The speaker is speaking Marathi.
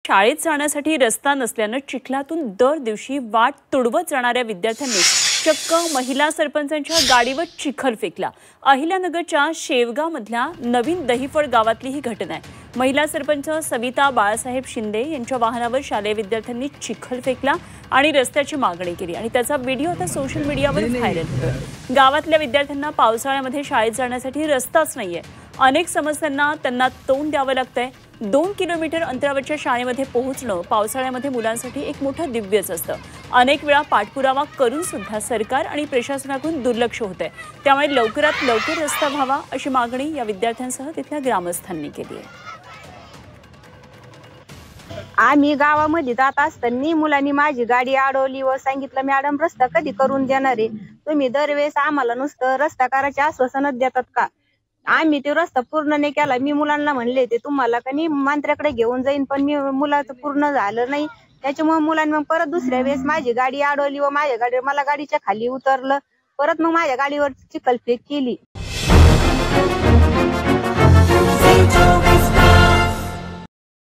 शाळेत जाण्यासाठी रस्ता नसल्यानं चिखलातून दर दिवशी वाट तुडवत जाणाऱ्या विद्यार्थ्यांनी चक्क महिला सरपंचांच्या गाडीवर चिखल फेकला। अहिल्यानगरच्या शेवगावमधल्या नवीन दहिफळ गावातली ही घटना आहे। महिला सरपंच सविता बाळासाहेब शिंदे यांच्या वाहनावर शालेय विद्यार्थ्यांनी चिखल फेकला आणि रस्त्याची मागणी केली आणि त्याचा व्हिडिओ आता सोशल मीडियावर व्हायरल होतोय। गावातल्या विद्यार्थ्यांना पावसाळ्यामध्ये शाळेत जाण्यासाठी रस्ताच नाहीये। अनेक समस्यांना त्यांना तोंड द्यावं लागतंय। 2 किलोमीटर अंतरावरच्या शाळेमध्ये पोहोचणं पावसाळ्यामध्ये मुलांसाठी एक मोठं दिव्यच असतं। अनेक वेळा पाठपुरावा करून सुद्धा सरकार आणि प्रशासनाकडून दुर्लक्ष होतंय। त्यामुळे लवकरात लवकर रस्ता व्हावा अशी मागणी या विद्यार्थ्यांसह तिथल्या ग्रामस्थांनी केली आहे। आम्ही गावामध्ये जात असताना मुलांनी माझी गाडी अडवली व सांगितलं, मॅडम रस्ता कधी करून देणार आहे? तुम्ही दरवेळेस आम्हाला नुसतं रस्ता करायचे आश्वासन देतात का? आम्ही तो रस्ता पूर्ण नाही केला। मी मुलांना म्हणले ते तुम्हाला का नाही मंत्र्याकडे घेऊन जाईन, पण मी मुलाचं पूर्ण झालं नाही। त्याच्यामुळे मुलांनी मग परत दुसऱ्या वेळेस माझी गाडी अडवली व मला गाडीच्या खाली उतरलं। परत मग माझ्या गाडीवर चिखलफेक केली।